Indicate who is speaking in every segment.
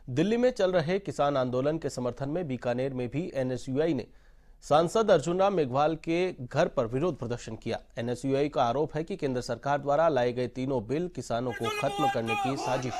Speaker 1: दिल्ली में चल रहे किसान आंदोलन के समर्थन में बीकानेर में भी एनएसयूआई ने सांसद अर्जुन राम मेघवाल के घर पर विरोध प्रदर्शन किया। एनएसयूआई का आरोप है कि केंद्र सरकार द्वारा लाए गए तीनों बिल किसानों को खत्म करने की साजिश।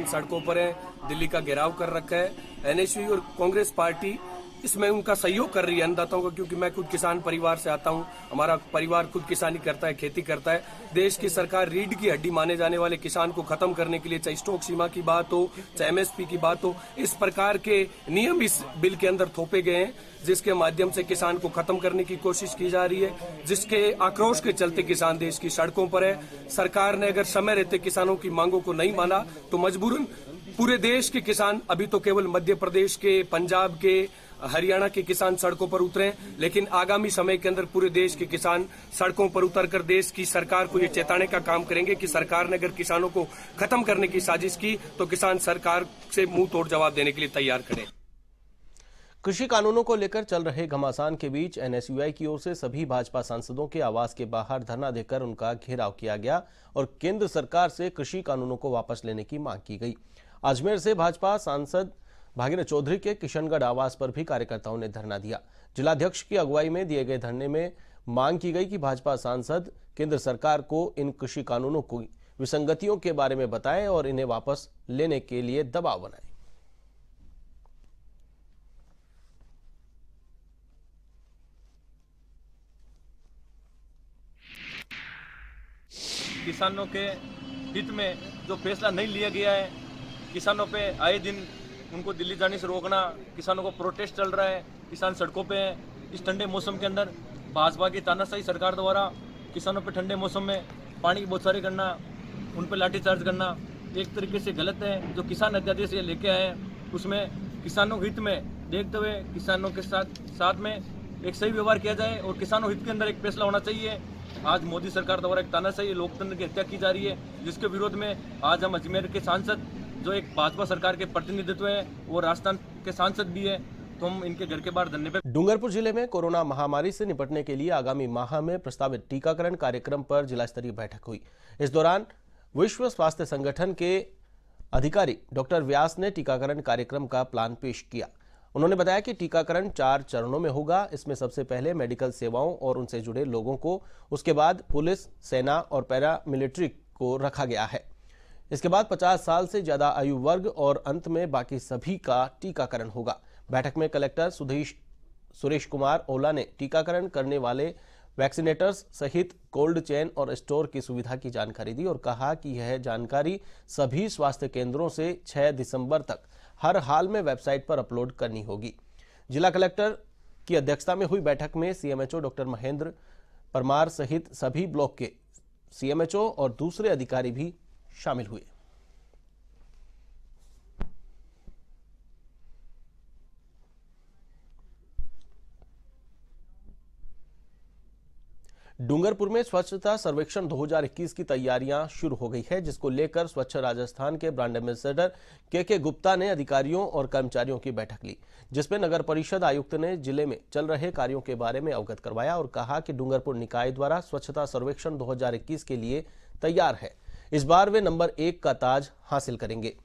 Speaker 2: सड़कों पर है, दिल्ली का घेराव कर रखा है। एनएसयूआई और कांग्रेस पार्टी इसमें उनका सहयोग कर रही है अन्नदाताओं का, क्योंकि मैं खुद किसान परिवार से आता हूं। हमारा परिवार खुद किसानी करता है, खेती करता है। देश की सरकार रीढ़ की हड्डी माने जाने वाले किसान को खत्म करने के लिए, चाहे स्टॉक सीमा की बात हो, चाहे एमएसपी की बात हो, इस प्रकार के नियम इस बिल के अंदर थोपे गए हैं, जिसके माध्यम से किसान को खत्म करने की कोशिश की जा रही है, जिसके आक्रोश के चलते किसान देश की सड़कों पर है। सरकार ने अगर समय रहते किसानों की मांगों को नहीं माना तो मजबूरन पूरे देश के किसान, अभी तो केवल मध्य प्रदेश के, पंजाब के, हरियाणा के किसान सड़कों पर उतरे, लेकिन आगामी समय के अंदर पूरे देश के किसान सड़कों पर उतरकर देश की सरकार को ये चेताने का काम करेंगे कि सरकार ने अगर किसानों को खत्म करने की साजिश की तो किसान सरकार से मुंह तोड़ जवाब देने के लिए तैयार खड़े।
Speaker 1: कृषि कानूनों को लेकर चल रहे घमासान के बीच एनएसयूआई की ओर से सभी भाजपा सांसदों के आवास के बाहर धरना देकर उनका घेराव किया गया और केंद्र सरकार से कृषि कानूनों को वापस लेने की मांग की गई। अजमेर से भाजपा सांसद भागीरथ चौधरी के किशनगढ़ आवास पर भी कार्यकर्ताओं ने धरना दिया। जिलाध्यक्ष की अगुवाई में दिए गए धरने में मांग की गई कि भाजपा सांसद केंद्र सरकार को इन कृषि कानूनों की विसंगतियों के बारे में बताएं और इन्हें वापस लेने के लिए दबाव बनाएं।
Speaker 3: किसानों के हित में जो फैसला नहीं लिया गया है, किसानों पे आए दिन उनको दिल्ली जाने से रोकना, किसानों को प्रोटेस्ट चल रहा है, किसान सड़कों पे हैं। इस ठंडे मौसम के अंदर भाजपा की तानाशाही सरकार द्वारा किसानों पे ठंडे मौसम में पानी की बौछारें करना, उन पर लाठीचार्ज करना एक तरीके से गलत है। जो किसान अध्यादेश ये लेके आए हैं उसमें किसानों के हित में देखते हुए किसानों के साथ में एक सही व्यवहार किया जाए और किसानों हित के अंदर एक फैसला होना चाहिए। आज मोदी सरकार द्वारा एक तानाशाही लोकतंत्र की हत्या की जा रही है, जिसके विरोध में आज हम अजमेर के सांसद जो एक भाजपा सरकार के प्रतिनिधित्व है वो राजस्थान के सांसद भी है, तो हम इनके घर के बाहर धरने पे।
Speaker 1: डूंगरपुर जिले में कोरोना महामारी से निपटने के लिए आगामी माह में प्रस्तावित टीकाकरण कार्यक्रम पर जिला स्तरीय बैठक हुई। इस दौरान विश्व स्वास्थ्य संगठन के अधिकारी डॉक्टर व्यास ने टीकाकरण कार्यक्रम का प्लान पेश किया। उन्होंने बताया कि टीकाकरण 4 चरणों में होगा। इसमें सबसे पहले मेडिकल सेवाओं और उनसे जुड़े लोगों को, उसके बाद पुलिस, सेना और पैरा मिलिट्री को रखा गया है। इसके बाद 50 साल से ज्यादा आयु वर्ग और अंत में बाकी सभी का टीकाकरण होगा। बैठक में कलेक्टर सुरेश कुमार ओला ने टीकाकरण करने वाले वैक्सीनेटर्स सहित कोल्ड चेन और स्टोर की सुविधा की जानकारी दी और कहा कि यह जानकारी सभी स्वास्थ्य केंद्रों से 6 दिसंबर तक हर हाल में वेबसाइट पर अपलोड करनी होगी। जिला कलेक्टर की अध्यक्षता में हुई बैठक में सीएमएचओ डॉक्टर महेंद्र परमार सहित सभी ब्लॉक के सीएमएचओ और दूसरे अधिकारी भी शामिल हुए। डूंगरपुर में स्वच्छता सर्वेक्षण 2021 की तैयारियां शुरू हो गई है, जिसको लेकर स्वच्छ राजस्थान के ब्रांड एम्बेसडर के गुप्ता ने अधिकारियों और कर्मचारियों की बैठक ली, जिसमें नगर परिषद आयुक्त ने जिले में चल रहे कार्यों के बारे में अवगत करवाया और कहा कि डूंगरपुर निकाय द्वारा स्वच्छता सर्वेक्षण 2021 के लिए तैयार है। इस बार वे नंबर 1 का ताज हासिल करेंगे।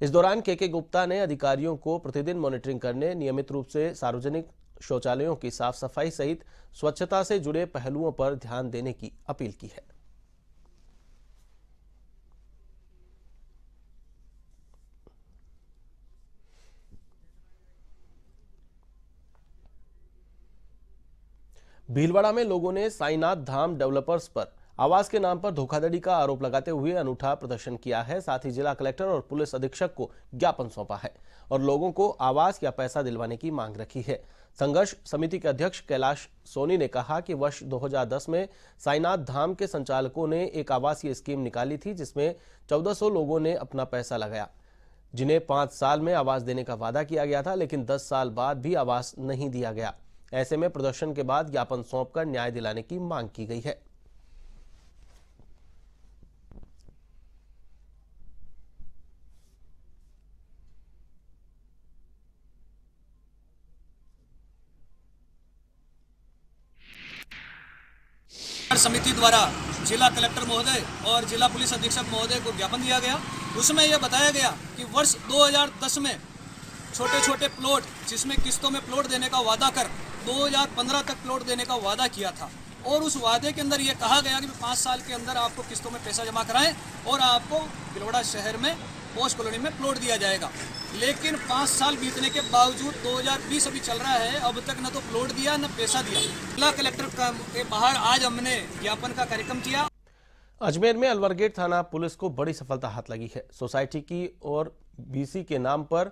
Speaker 1: इस दौरान के गुप्ता ने अधिकारियों को प्रतिदिन मॉनिटरिंग करने, नियमित रूप से सार्वजनिक शौचालयों की साफ सफाई सहित स्वच्छता से जुड़े पहलुओं पर ध्यान देने की अपील की है। भीलवाड़ा में लोगों ने साईनाथ धाम डेवलपर्स पर आवास के नाम पर धोखाधड़ी का आरोप लगाते हुए अनूठा प्रदर्शन किया है। साथ ही जिला कलेक्टर और पुलिस अधीक्षक को ज्ञापन सौंपा है और लोगों को आवास या पैसा दिलवाने की मांग रखी है। संघर्ष समिति के अध्यक्ष कैलाश सोनी ने कहा कि वर्ष 2010 में साईनाथ धाम के संचालकों ने एक आवासीय स्कीम निकाली थी, जिसमें 1400 लोगों ने अपना पैसा लगाया, जिन्हें 5 साल में आवास देने का वादा किया गया था, लेकिन 10 साल बाद भी आवास नहीं दिया गया। ऐसे में प्रदर्शन के बाद ज्ञापन सौंपकर न्याय दिलाने की मांग की गई है।
Speaker 4: समिति द्वारा जिला कलेक्टर महोदय और जिला पुलिस अधीक्षक महोदय को ज्ञापन दिया गया। उसमें यह बताया गया कि वर्ष 2010 में छोटे छोटे प्लॉट जिसमें किस्तों में प्लॉट देने का वादा कर 2015 तक प्लॉट देने का वादा किया था और उस वादे के अंदर ये कहा गया कि 5 साल के अंदर आपको किस्तों में पैसा जमा कराएं और आपको भीलवाड़ा शहर में पोस्ट कॉलोनी में प्लॉट दिया जाएगा। लेकिन 5 साल बीतने के बावजूद 2020 अभी चल रहा है, अब तक न तो प्लॉट दिया न पैसा दिया। जिला कलेक्टर के बाहर आज हमने ज्ञापन का कार्यक्रम किया।
Speaker 1: अजमेर में अलवर गेट थाना पुलिस को बड़ी सफलता हाथ लगी है। सोसाइटी की और बीसी के नाम पर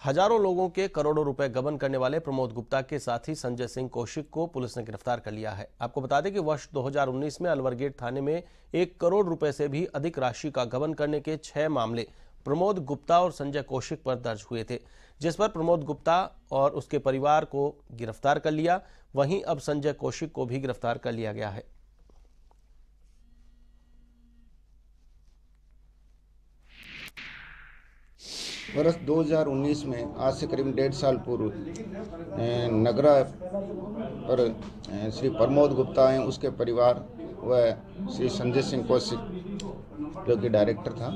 Speaker 1: हजारों लोगों के करोड़ों रुपए गबन करने वाले प्रमोद गुप्ता के साथी संजय सिंह कौशिक को पुलिस ने गिरफ्तार कर लिया है। आपको बता दें कि वर्ष 2019 में अलवर गेट थाने में 1 करोड़ रुपए से भी अधिक राशि का गबन करने के 6 मामले प्रमोद गुप्ता और संजय कौशिक पर दर्ज हुए थे, जिस पर प्रमोद गुप्ता और उसके परिवार को गिरफ्तार कर लिया। वहीं अब संजय कौशिक को भी गिरफ्तार कर लिया गया है।
Speaker 5: वर्ष 2019 में आज से करीब 1.5 साल पूर्व नगरा पर श्री प्रमोद गुप्ता हैं, उसके परिवार व श्री संजय सिंह कौशिक जो कि डायरेक्टर था,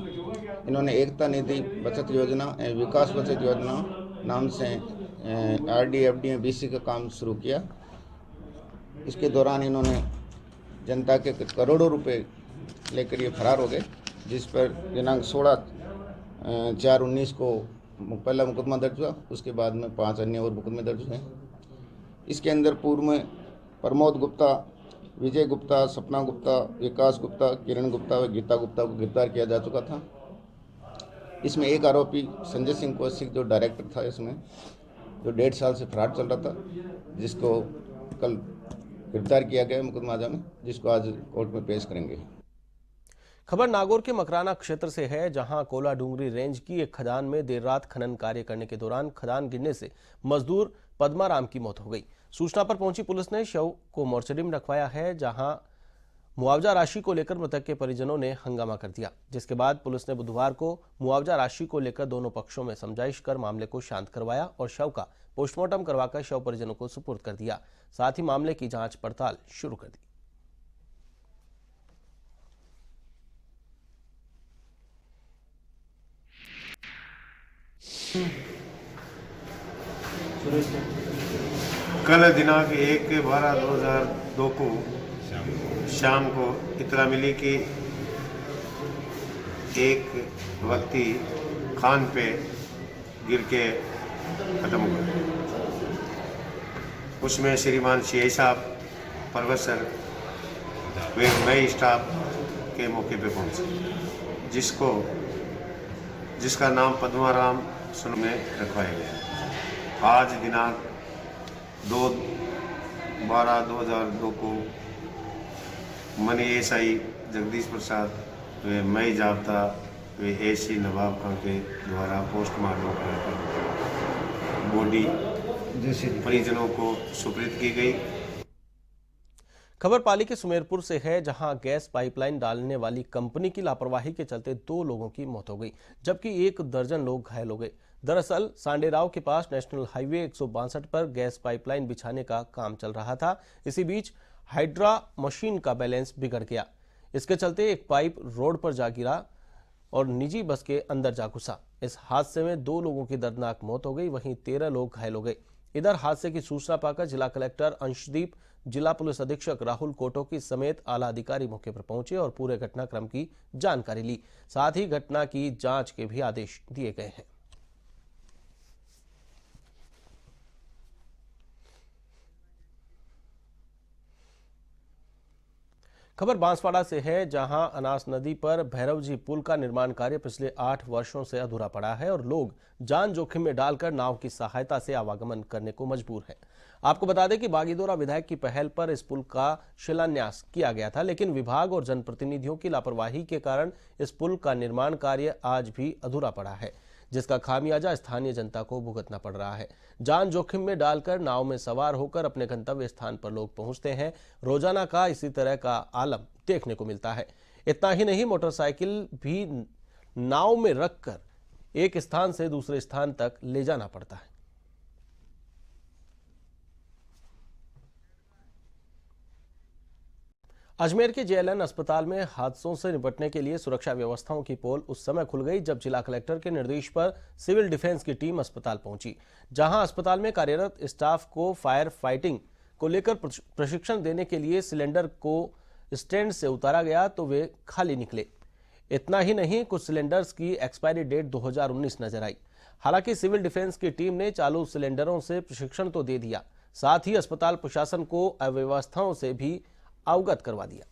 Speaker 5: इन्होंने एकता निधि बचत योजना विकास बचत योजना नाम से आरडी एफडी बीसी का काम शुरू किया। इसके दौरान इन्होंने जनता के करोड़ों रुपए लेकर ये फरार हो गए, जिस पर दिनांक 16/4/19 को पहला मुकदमा दर्ज हुआ। उसके बाद में 5 अन्य और मुकदमे दर्ज हुए। इसके अंदर पूर्व में प्रमोद गुप्ता, विजय गुप्ता, सपना गुप्ता, विकास गुप्ता, किरण गुप्ता व गीता गुप्ता को गिरफ्तार किया जा चुका था। इसमें एक आरोपी संजय सिंह कौशिक जो डायरेक्टर था, इसमें जो 1.5 साल से फरार चल रहा था, जिसको कल गिरफ्तार किया गया मुकदमा में, जिसको आज कोर्ट में पेश करेंगे।
Speaker 1: खबर नागौर के मकराना क्षेत्र से है, जहां कोला डूंगरी रेंज की एक खदान में देर रात खनन कार्य करने के दौरान खदान गिरने से मजदूर पद्माराम की मौत हो गई। सूचना पर पहुंची पुलिस ने शव को मोर्चरी में रखवाया है, जहां मुआवजा राशि को लेकर मृतक के परिजनों ने हंगामा कर दिया, जिसके बाद पुलिस ने बुधवार को मुआवजा राशि को लेकर दोनों पक्षों में समझाइश कर मामले को शांत करवाया और शव का पोस्टमार्टम करवाकर शव परिजनों को सुपुर्द कर दिया। साथ ही मामले की जांच पड़ताल शुरू कर दी।
Speaker 6: कल दिनांक 1/12/2002 को शाम को इतला मिली कि एक व्यक्ति खान पे गिर के खत्म हो गया। उसमें श्रीमान सीआई साहब, परवत सर वे नए स्टाफ के मौके पे पहुंचे, जिसका नाम पद्माराम सुन में रखवाया गया। आज दिनांक 2/12/2002 को मनी एसआई जगदीश प्रसाद वे मई जाब्ता वे एसी नवाब खान के द्वारा पोस्टमार्टम कराकर बॉडी परिजनों को सुपुर्द की गई।
Speaker 1: खबर पाली के सुमेरपुर से है, जहां गैस पाइपलाइन डालने वाली कंपनी की लापरवाही के चलते 2 लोगों की मौत हो गई, जबकि 1 दर्जन लोग घायल हो गए। दरअसल सांडेराव के पास नेशनल हाईवे 162 पर गैस पाइपलाइन बिछाने का काम चल रहा था। इसी बीच हाइड्रा मशीन का बैलेंस बिगड़ गया। इसके चलते एक पाइप रोड पर जा गिरा और निजी बस के अंदर जा घुसा। इस हादसे में 2 लोगों की दर्दनाक मौत हो गई, वहीं 13 लोग घायल हो गए। इधर हादसे की सूचना पाकर जिला कलेक्टर अंशदीप, जिला पुलिस अधीक्षक राहुल कोटोकी समेत आला अधिकारी मौके पर पहुंचे और पूरे घटनाक्रम की जानकारी ली। साथ ही घटना की जांच के भी आदेश दिए गए हैं। खबर बांसवाड़ा से है, जहां अनास नदी पर भैरवजी पुल का निर्माण कार्य पिछले 8 वर्षों से अधूरा पड़ा है और लोग जान जोखिम में डालकर नाव की सहायता से आवागमन करने को मजबूर हैं। आपको बता दें कि बागीदोरा विधायक की पहल पर इस पुल का शिलान्यास किया गया था, लेकिन विभाग और जनप्रतिनिधियों की लापरवाही के कारण इस पुल का निर्माण कार्य आज भी अधूरा पड़ा है, जिसका खामियाजा स्थानीय जनता को भुगतना पड़ रहा है। जान जोखिम में डालकर नाव में सवार होकर अपने गंतव्य स्थान पर लोग पहुंचते हैं। रोजाना का इसी तरह का आलम देखने को मिलता है। इतना ही नहीं, मोटरसाइकिल भी नाव में रखकर एक स्थान से दूसरे स्थान तक ले जाना पड़ता है। अजमेर के जेएलएन अस्पताल में हादसों से निपटने के लिए सुरक्षा व्यवस्थाओं की पोल उस समय खुल गई जब जिला कलेक्टर के निर्देश पर सिविल डिफेंस की टीम अस्पताल पहुंची, जहां अस्पताल में कार्यरत स्टाफ को फायर फाइटिंग को लेकर प्रशिक्षण देने के लिए सिलेंडर को स्टैंड से उतारा गया तो वे खाली निकले। इतना ही नहीं, कुछ सिलेंडर्स की एक्सपायरी डेट 2019 नजर आई। हालांकि सिविल डिफेंस की टीम ने चालू सिलेंडरों से प्रशिक्षण तो दे दिया, साथ ही अस्पताल प्रशासन को अव्यवस्थाओं से भी अवगत करवा दिया।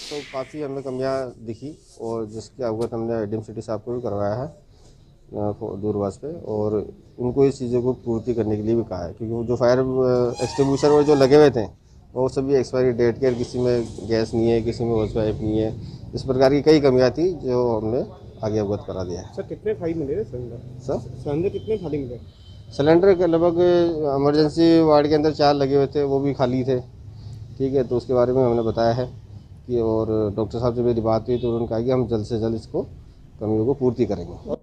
Speaker 7: तो काफ़ी हमें कमियां दिखी और जिसके अवगत हमने एडीएम सिटी साहब को भी करवाया है दूरभाष पे, और उनको इस चीज़ों को पूर्ति करने के लिए भी कहा है, क्योंकि वो जो फायर एक्सटिंग्विशर में जो लगे हुए थे वो सभी एक्सपायरी डेट के, किसी में गैस नहीं है, किसी में होस पाइप नहीं है, इस प्रकार की कई कमियां थी जो हमने आगे अवगत करा दिया है।
Speaker 8: सर कितने खाली मिले सिलेंडर?
Speaker 7: सर
Speaker 8: सिलेंडर कितने खाली मिले?
Speaker 7: सिलेंडर के लगभग इमरजेंसी वार्ड के अंदर 4 लगे हुए थे, वो भी खाली थे। ठीक है, तो उसके बारे में हमने बताया है कि, और डॉक्टर साहब से मेरी बात हुई तो उन्होंने कहा कि हम जल्द से जल्द इसको कमियों को पूर्ति करेंगे।